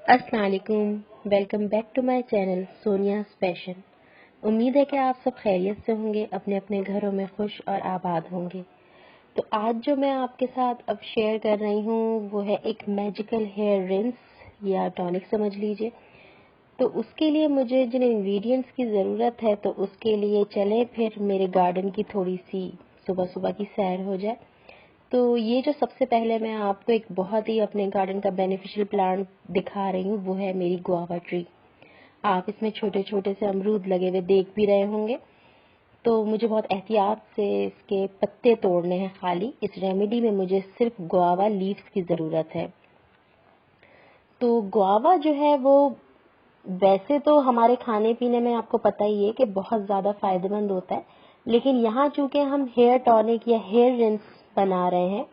अस्सलाम वालेकुम। Welcome back to my channel Sonia's passion. उम्मीद है कि आप सब खैरियत से होंगे, अपने अपने घरों में खुश और आबाद होंगे। तो आज जो मैं आपके साथ अब शेयर कर रही हूँ वो है एक मैजिकल हेयर रिंस या टॉनिक समझ लीजिए। तो उसके लिए मुझे जिन इंग्रेडिएंट्स की ज़रूरत है तो उसके लिए चलें फिर मेरे गार्डन की थोड़ी सी सुबह सुबह की सैर हो जाए। तो ये जो सबसे पहले मैं आपको एक बहुत ही अपने गार्डन का बेनिफिशियल प्लांट दिखा रही हूँ वो है मेरी गुआवा ट्री। आप इसमें छोटे छोटे से अमरूद लगे हुए देख भी रहे होंगे। तो मुझे बहुत एहतियात से इसके पत्ते तोड़ने हैं खाली। इस रेमेडी में मुझे सिर्फ गुआवा लीव्स की ज़रूरत है। तो गुआवा जो है वो वैसे तो हमारे खाने पीने में आपको पता ही है कि बहुत ज़्यादा फायदेमंद होता है, लेकिन यहाँ चूंकि हम हेयर टॉनिक या हेयर रिंस बना रहे हैं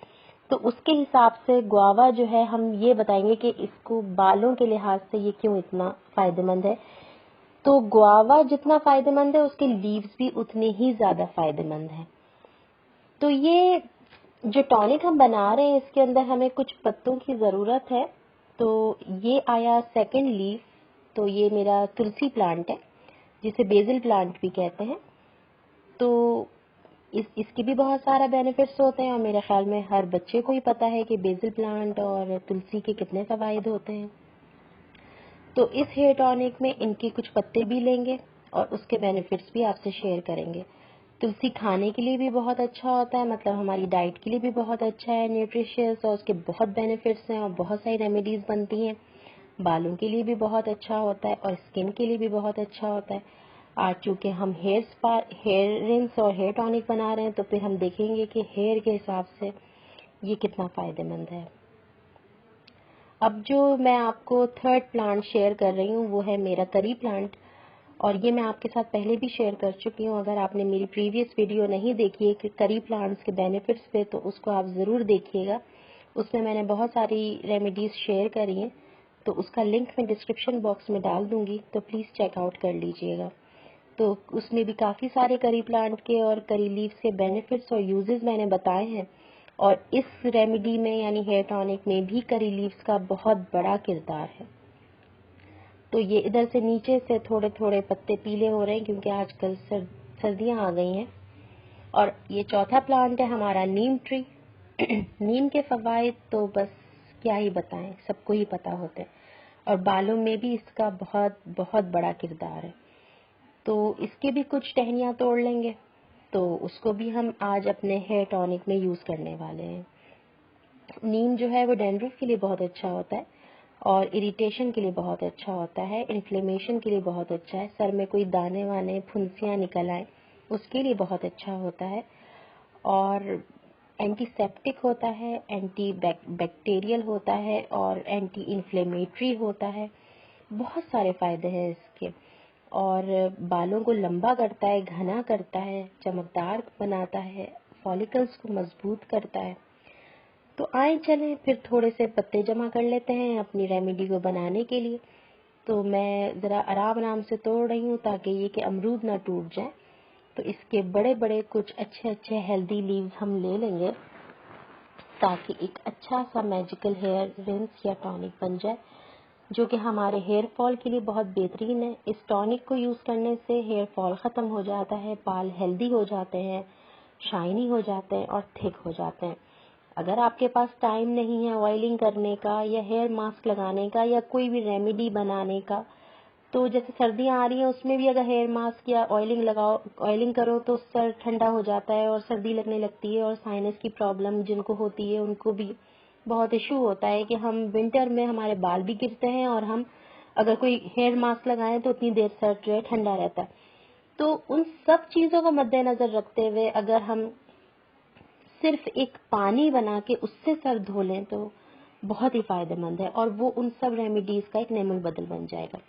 तो उसके हिसाब से गुआवा जो है हम ये बताएंगे कि इसको बालों के लिहाज से ये क्यों इतना फायदेमंद है। तो गुआवा जितना फायदेमंद है उसके लीव्स भी उतने ही ज़्यादा फायदेमंद हैं। तो ये जो टॉनिक हम बना रहे हैं इसके अंदर हमें कुछ पत्तों की ज़रूरत है। तो ये आया सेकंड लीफ। तो ये मेरा तुलसी प्लांट है जिसे बेसिल प्लांट भी कहते हैं। तो इसके भी बहुत सारा बेनिफिट्स होते हैं और मेरे ख्याल में हर बच्चे को ही पता है कि बेसिल प्लांट और तुलसी के कितने फ़वाइद होते हैं। तो इस हेयर टॉनिक में इनके कुछ पत्ते भी लेंगे और उसके बेनिफिट्स भी आपसे शेयर करेंगे। तुलसी खाने के लिए भी बहुत अच्छा होता है, मतलब हमारी डाइट के लिए भी बहुत अच्छा है, न्यूट्रिशियस, और उसके बहुत बेनिफिट्स हैं और बहुत सारी रेमेडीज़ बनती हैं। बालों के लिए भी बहुत अच्छा होता है और स्किन के लिए भी बहुत अच्छा होता है। आज चूँकि हम हेयर रिंस और हेयर टॉनिक बना रहे हैं तो फिर हम देखेंगे कि हेयर के हिसाब से ये कितना फ़ायदेमंद है। अब जो मैं आपको थर्ड प्लांट शेयर कर रही हूँ वो है मेरा करी प्लांट, और ये मैं आपके साथ पहले भी शेयर कर चुकी हूँ। अगर आपने मेरी प्रीवियस वीडियो नहीं देखी है कि करी प्लांट्स के बेनिफिट्स पे तो उसको आप ज़रूर देखिएगा। उसमें मैंने बहुत सारी रेमेडीज़ शेयर करी हैं, तो उसका लिंक मैं डिस्क्रिप्शन बॉक्स में डाल दूँगी, तो प्लीज़ चेकआउट कर लीजिएगा। तो उसमें भी काफ़ी सारे करी प्लांट के और करी लीव्स के बेनिफिट्स और यूजेस मैंने बताए हैं, और इस रेमेडी में यानी हेयर टॉनिक में भी करी लीव्स का बहुत बड़ा किरदार है। तो ये इधर से नीचे से थोड़े थोड़े पत्ते पीले हो रहे हैं क्योंकि आजकल सर्दियाँ आ गई हैं। और ये चौथा प्लांट है हमारा नीम ट्री। नीम के फ़वाइद तो बस क्या ही बताएं, सबको ही पता होते हैं, और बालों में भी इसका बहुत बहुत बड़ा किरदार है। तो इसके भी कुछ टहनियाँ तोड़ लेंगे, तो उसको भी हम आज अपने हेयर टॉनिक में यूज़ करने वाले हैं। नीम जो है वो डैंड्रफ के लिए बहुत अच्छा होता है और इरिटेशन के लिए बहुत अच्छा होता है, इन्फ्लेमेशन के लिए बहुत अच्छा है, सर में कोई दाने वाने फुंसियाँ निकल आए उसके लिए बहुत अच्छा होता है, और एंटीसेप्टिक होता है, एंटी बैक्टीरियल होता है और एंटी इन्फ्लेमेटरी होता है। बहुत सारे फ़ायदे हैं इसके, और बालों को लंबा करता है, घना करता है, चमकदार बनाता है, फॉलिकल्स को मजबूत करता है। तो आए चलें फिर थोड़े से पत्ते जमा कर लेते हैं अपनी रेमेडी को बनाने के लिए। तो मैं ज़रा आराम आराम से तोड़ रही हूँ ताकि ये कि अमरूद ना टूट जाए। तो इसके बड़े बड़े कुछ अच्छे अच्छे हेल्दी लीव्स हम ले लेंगे ताकि एक अच्छा सा मैजिकल हेयर रिंस या टॉनिक बन जाए, जो कि हमारे हेयर फॉल के लिए बहुत बेहतरीन है। इस टॉनिक को यूज़ करने से हेयर फॉल ख़त्म हो जाता है, बाल हेल्दी हो जाते हैं, शाइनी हो जाते हैं और थिक हो जाते हैं। अगर आपके पास टाइम नहीं है ऑयलिंग करने का या हेयर मास्क लगाने का या कोई भी रेमेडी बनाने का, तो जैसे सर्दियाँ आ रही हैं उसमें भी अगर हेयर मास्क या ऑयलिंग करो तो सर ठंडा हो जाता है और सर्दी लगने लगती है, और साइनस की प्रॉब्लम जिनको होती है उनको भी बहुत इशू होता है कि हम विंटर में हमारे बाल भी गिरते हैं और हम अगर कोई हेयर मास्क लगाएं तो उतनी देर सर जो है ठंडा रहता है। तो उन सब चीज़ों को मद्देनज़र रखते हुए अगर हम सिर्फ एक पानी बना के उससे सर धो लें तो बहुत ही फायदेमंद है, और वो उन सब रेमेडीज का एक नेमुल बदल बन जाएगा।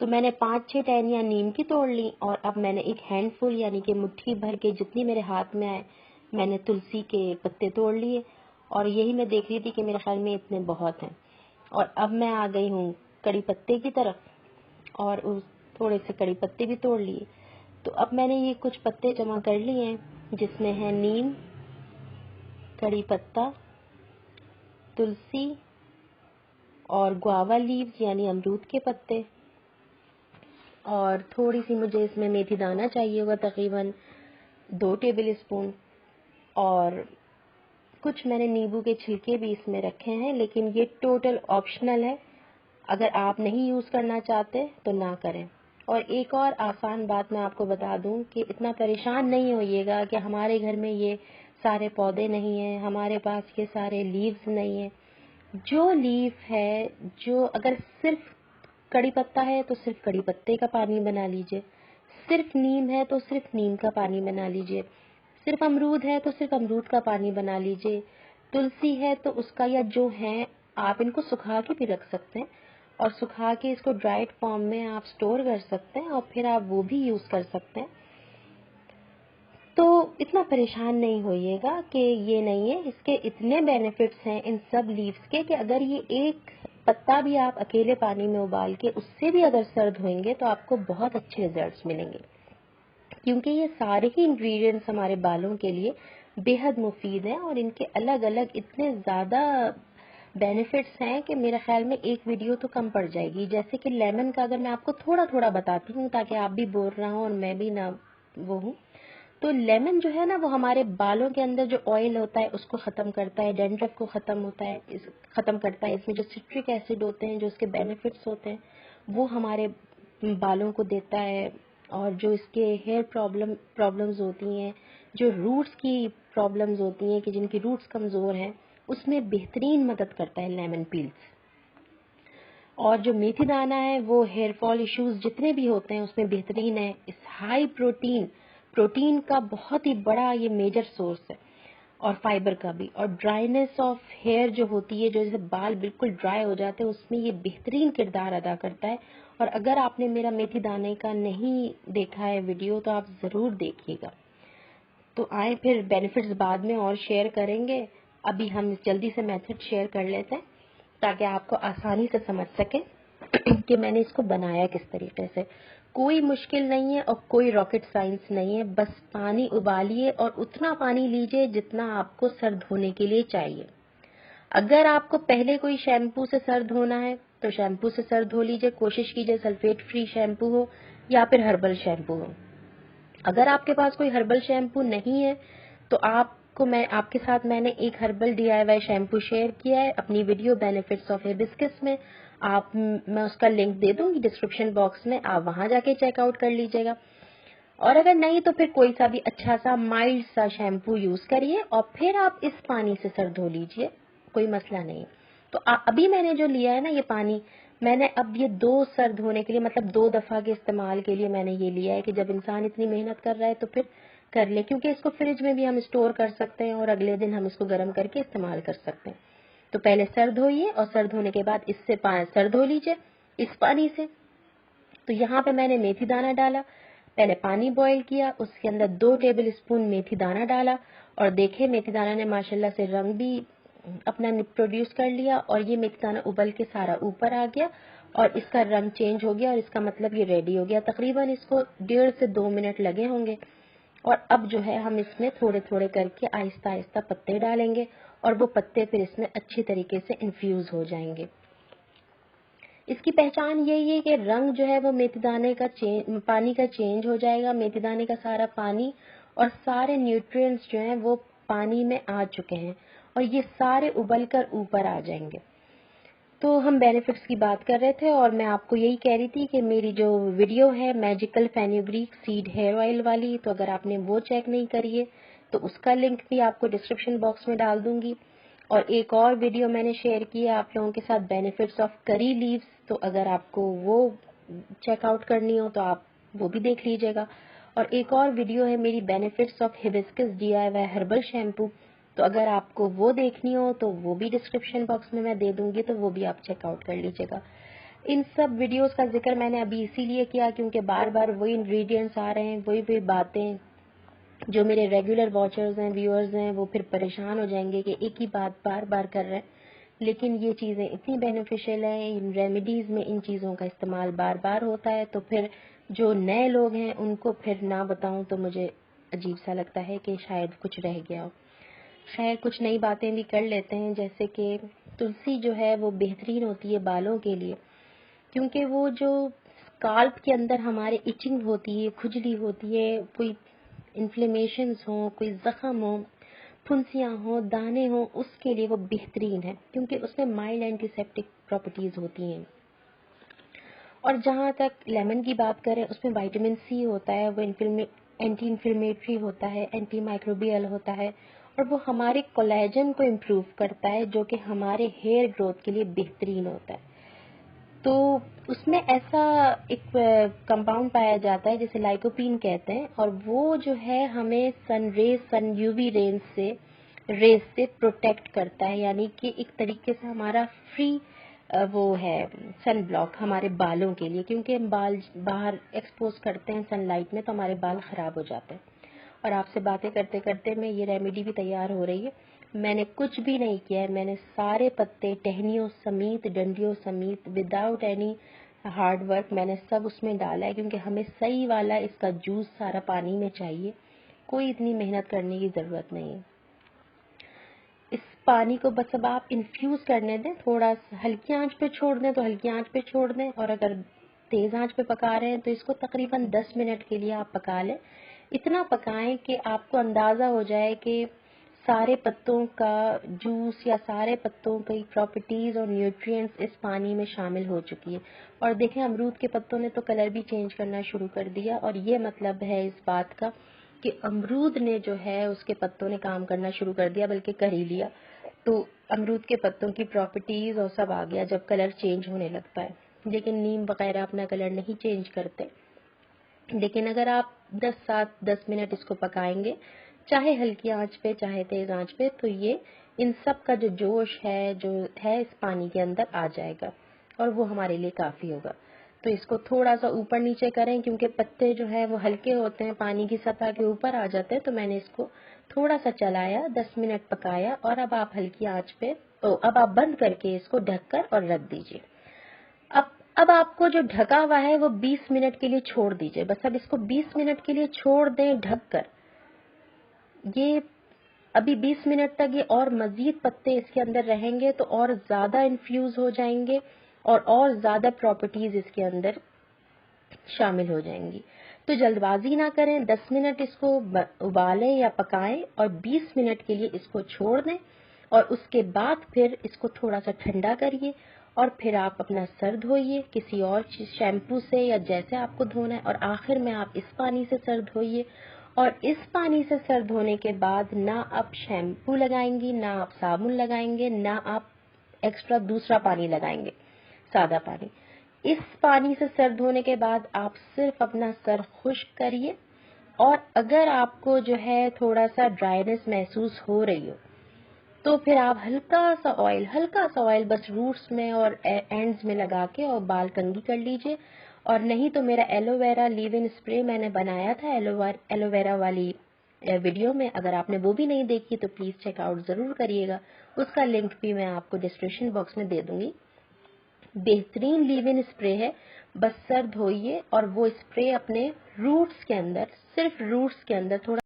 तो मैंने 5-6 टहनियाँ नीम की तोड़ ली, और अब मैंने एक हैंडफुल यानी कि मुट्ठी भर के जितनी मेरे हाथ में आए मैंने तुलसी के पत्ते तोड़ लिए, और यही मैं देख रही थी कि मेरे ख्याल में इतने बहुत हैं। और अब मैं आ गई हूँ कड़ी पत्ते की तरफ, और उस थोड़े से कड़ी पत्ते भी तोड़ लिए। तो अब मैंने ये कुछ पत्ते जमा कर लिए हैं जिसमें है नीम, कड़ी पत्ता, तुलसी, और गुआवा लीव्स यानी अमरूद के पत्ते, और थोड़ी सी मुझे इसमें मेथी दाना चाहिए होगा, तकरीबन 2 टेबल स्पून, और कुछ मैंने नींबू के छिलके भी इसमें रखे हैं, लेकिन ये टोटल ऑप्शनल है। अगर आप नहीं यूज़ करना चाहते तो ना करें। और एक और आसान बात मैं आपको बता दूं कि इतना परेशान नहीं होइएगा कि हमारे घर में ये सारे पौधे नहीं हैं, हमारे पास ये सारे लीव्स नहीं हैं। जो लीफ है, जो अगर सिर्फ कड़ी पत्ता है तो सिर्फ कड़ी पत्ते का पानी बना लीजिए, सिर्फ नीम है तो सिर्फ नीम का पानी बना लीजिए, सिर्फ अमरूद है तो सिर्फ अमरूद का पानी बना लीजिए, तुलसी है तो उसका, या जो है आप इनको सुखा के भी रख सकते हैं और सुखा के इसको ड्राइड फॉर्म में आप स्टोर कर सकते हैं और फिर आप वो भी यूज़ कर सकते हैं। तो इतना परेशान नहीं होइएगा कि ये नहीं है, इसके इतने बेनिफिट्स हैं इन सब लीव्स के कि अगर ये एक पत्ता भी आप अकेले पानी में उबाल के उससे भी अगर सर धोएंगे तो आपको बहुत अच्छे रिजल्ट्स मिलेंगे, क्योंकि ये सारे ही इंग्रेडिएंट्स हमारे बालों के लिए बेहद मुफीद हैं और इनके अलग अलग इतने ज़्यादा बेनिफिट्स हैं कि मेरे ख्याल में एक वीडियो तो कम पड़ जाएगी। जैसे कि लेमन का अगर मैं आपको थोड़ा थोड़ा बताती हूँ ताकि आप भी बोल रहा हो और मैं भी ना वो हूँ, तो लेमन जो है ना वो हमारे बालों के अंदर जो ऑयल होता है उसको ख़त्म करता है, डैंड्रफ को ख़त्म करता है। इसमें जो सिट्रिक एसिड होते हैं, जो इसके बेनिफिट्स होते हैं, वो हमारे बालों को देता है। और जो इसके हेयर प्रॉब्लम्स होती हैं, जो रूट्स की प्रॉब्लम्स होती हैं कि जिनकी रूट्स कमज़ोर हैं, उसमें बेहतरीन मदद करता है लेमन पील्स। और जो मेथी दाना है वो हेयर फॉल इश्यूज जितने भी होते हैं उसमें बेहतरीन है। इस हाई प्रोटीन का बहुत ही बड़ा ये मेजर सोर्स है, और फाइबर का भी। और ड्राइनेस ऑफ हेयर जो होती है, जो जैसे बाल बिल्कुल ड्राई हो जाते हैं, उसमें ये बेहतरीन किरदार अदा करता है। और अगर आपने मेरा मेथी दाने का नहीं देखा है वीडियो तो आप ज़रूर देखिएगा। तो आए फिर बेनिफिट्स बाद में और शेयर करेंगे, अभी हम जल्दी से मेथड शेयर कर लेते हैं ताकि आपको आसानी से समझ सके कि मैंने इसको बनाया किस तरीके से। कोई मुश्किल नहीं है और कोई रॉकेट साइंस नहीं है, बस पानी उबालिए और उतना पानी लीजिए जितना आपको सर धोने के लिए चाहिए। अगर आपको पहले कोई शैम्पू से सर धोना है तो शैम्पू से सर धो लीजिए, कोशिश कीजिए सल्फेट फ्री शैम्पू हो या फिर हर्बल शैम्पू हो। अगर आपके पास कोई हर्बल शैम्पू नहीं है तो आपके साथ मैंने एक हर्बल DIY शैम्पू शेयर किया है अपनी वीडियो बेनिफिट्स ऑफ हिबिस्कस में। मैं उसका लिंक दे दूंगी डिस्क्रिप्शन बॉक्स में, आप वहां जाके चेकआउट कर लीजिएगा। और अगर नहीं तो फिर कोई सा भी अच्छा सा माइल्ड सा शैम्पू यूज करिए और फिर आप इस पानी से सर धो लीजिए, कोई मसला नहीं। तो अभी मैंने जो लिया है ना ये पानी, मैंने अब ये 2 सर धोने के लिए, मतलब 2 दफा के इस्तेमाल के लिए मैंने ये लिया है कि जब इंसान इतनी मेहनत कर रहा है तो फिर कर ले, क्योंकि इसको फ्रिज में भी हम स्टोर कर सकते हैं और अगले दिन हम इसको गर्म करके इस्तेमाल कर सकते हैं। तो पहले सर धोइए और सर धोने के बाद इससे सर धो लीजिए इस पानी से। तो यहाँ पे मैंने मेथी दाना डाला, पहले पानी बॉईल किया, उसके अंदर 2 टेबल स्पून मेथी दाना डाला और देखे मेथी दाना ने माशाल्लाह से रंग भी अपना प्रोड्यूस कर लिया और ये मेथी दाना उबल के सारा ऊपर आ गया और इसका रंग चेंज हो गया और इसका मतलब ये रेडी हो गया। तकरीबन इसको 1.5 से 2 मिनट लगे होंगे। और अब जो है हम इसमें थोड़े थोड़े करके आहिस्ता आहिस्ता पत्ते डालेंगे और वो पत्ते फिर इसमें अच्छी तरीके से इन्फ्यूज हो जाएंगे। इसकी पहचान यही है कि रंग जो है वो मेथी दाने का पानी का चेंज हो जाएगा। मेथी दाने का सारा पानी और सारे न्यूट्रिएंट्स जो हैं वो पानी में आ चुके हैं और ये सारे उबल कर ऊपर आ जाएंगे। तो हम बेनिफिट्स की बात कर रहे थे और मैं आपको यही कह रही थी कि मेरी जो वीडियो है magical fenugreek seed hair oil वाली, तो अगर आपने वो चेक नहीं करी है तो उसका लिंक भी आपको डिस्क्रिप्शन बॉक्स में डाल दूंगी। और एक और वीडियो मैंने शेयर की है आप लोगों के साथ बेनिफिट्स ऑफ करी लीव्स, तो अगर आपको वो चेकआउट करनी हो तो आप वो भी देख लीजिएगा। और एक और वीडियो है मेरी benefits of hibiscus DIY herbal shampoo, तो अगर आपको वो देखनी हो तो वो भी डिस्क्रिप्शन बॉक्स में मैं दे दूंगी, तो वो भी आप चेकआउट कर लीजिएगा। इन सब वीडियोस का जिक्र मैंने अभी इसीलिए किया क्योंकि बार बार वही इंग्रेडिएंट्स आ रहे हैं, वही बातें, जो मेरे रेगुलर वॉचर्स हैं, व्यूअर्स हैं, वो फिर परेशान हो जाएंगे कि एक ही बात बार बार कर रहे हैं। लेकिन ये चीज़ें इतनी बेनिफिशियल हैं, इन रेमेडीज़ में इन चीज़ों का इस्तेमाल बार बार होता है, तो फिर जो नए लोग हैं उनको फिर ना बताऊं तो मुझे अजीब सा लगता है कि शायद कुछ रह गया हो। खैर कुछ नई बातें भी कर लेते हैं, जैसे कि तुलसी जो है वो बेहतरीन होती है बालों के लिए, क्योंकि वो जो स्काल्प के अंदर हमारे इचिंग होती है, खुजली होती है, कोई इन्फ्लेमेशंस हो, कोई जख्म हो, फुंसियाँ हो, दाने हो, उसके लिए वो बेहतरीन है, क्योंकि उसमें माइल्ड एंटीसेप्टिक प्रॉपर्टीज होती हैं। और जहाँ तक लेमन की बात करें, उसमें विटामिन सी होता है, वो एंटी इन्फ्लेमेटरी होता है, एंटी माइक्रोबियल होता है, और वो हमारे कोलेजन को इम्प्रूव करता है, जो कि हमारे हेयर ग्रोथ के लिए बेहतरीन होता है। तो उसमें ऐसा एक कंपाउंड पाया जाता है जिसे लाइकोपीन कहते हैं, और वो जो है हमें सन यूवी रेज से प्रोटेक्ट करता है, यानी कि एक तरीके से हमारा फ्री वो है सन ब्लॉक हमारे बालों के लिए, क्योंकि हम बाल बाहर एक्सपोज करते हैं सनलाइट में तो हमारे बाल खराब हो जाते हैं। और आपसे बातें करते करते में ये रेमेडी भी तैयार हो रही है। मैंने कुछ भी नहीं किया है, मैंने सारे पत्ते टहनियों समेत, डंडियों समेत, विदाउट एनी हार्ड वर्क मैंने सब उसमें डाला है, क्योंकि हमें सही वाला इसका जूस सारा पानी में चाहिए, कोई इतनी मेहनत करने की ज़रूरत नहीं है। इस पानी को बस अब आप इन्फ्यूज़ करने दें, थोड़ा हल्की आंच पे छोड़ दें तो हल्की आंच पे छोड़ दें, और अगर तेज़ आंच पे पका रहे हैं तो इसको तकरीबन 10 मिनट के लिए आप पका लें। इतना पकाएं कि आपको अंदाज़ा हो जाए कि सारे पत्तों का जूस या सारे पत्तों की प्रॉपर्टीज़ और न्यूट्रिएंट्स इस पानी में शामिल हो चुकी है। और देखें, अमरूद के पत्तों ने तो कलर भी चेंज करना शुरू कर दिया, और ये मतलब है इस बात का कि अमरूद ने जो है उसके पत्तों ने काम करना शुरू कर दिया, बल्कि कर ही लिया। तो अमरूद के पत्तों की प्रॉपर्टीज और सब आ गया जब कलर चेंज होने लगता है। लेकिन नीम वगैरह अपना कलर नहीं चेंज करते। लेकिन अगर आप 10 मिनट इसको पकाएंगे, चाहे हल्की आंच पे चाहे तेज आंच पे, तो ये इन सब का जो जोश है जो है इस पानी के अंदर आ जाएगा, और वो हमारे लिए काफ़ी होगा। तो इसको थोड़ा सा ऊपर नीचे करें, क्योंकि पत्ते जो है वो हल्के होते हैं, पानी की सतह के ऊपर आ जाते हैं। तो मैंने इसको थोड़ा सा चलाया, 10 मिनट पकाया, और अब आप हल्की आंच पे अब आप बंद करके इसको ढककर और रख दीजिए। अब आपको जो ढका हुआ है वो 20 मिनट के लिए छोड़ दीजिए। बस अब इसको 20 मिनट के लिए छोड़ दें ढककर। ये अभी 20 मिनट तक ये और मजीद पत्ते इसके अंदर रहेंगे तो और ज्यादा इन्फ्यूज हो जाएंगे, और ज्यादा प्रॉपर्टीज इसके अंदर शामिल हो जाएंगी। तो जल्दबाजी ना करें, 10 मिनट इसको उबालें या पकाएं, और 20 मिनट के लिए इसको छोड़ दें, और उसके बाद फिर इसको थोड़ा सा ठंडा करिए, और फिर आप अपना सर धोइए किसी और शैम्पू से या जैसे आपको धोना है, और आखिर में आप इस पानी से सर धोइए। और इस पानी से सर धोने के बाद ना आप शैम्पू लगाएंगी, ना आप साबुन लगाएंगे, ना आप एक्स्ट्रा दूसरा पानी लगाएंगे, सादा पानी। इस पानी से सर धोने के बाद आप सिर्फ अपना सर खुश्क करिए, और अगर आपको जो है थोड़ा सा ड्राइनेस महसूस हो रही हो तो फिर आप हल्का सा ऑयल बस रूट्स में और एंड्स में लगा के और बाल कंघी कर लीजिए। और नहीं तो मेरा एलोवेरा लीव इन स्प्रे मैंने बनाया था एलोवेरा वाली वीडियो में, अगर आपने वो भी नहीं देखी तो प्लीज चेकआउट जरूर करिएगा, उसका लिंक भी मैं आपको डिस्क्रिप्शन बॉक्स में दे दूंगी। बेहतरीन लीव इन स्प्रे है, बस सर धोइए और वो स्प्रे अपने रूट्स के अंदर, सिर्फ रूट्स के अंदर थोड़ा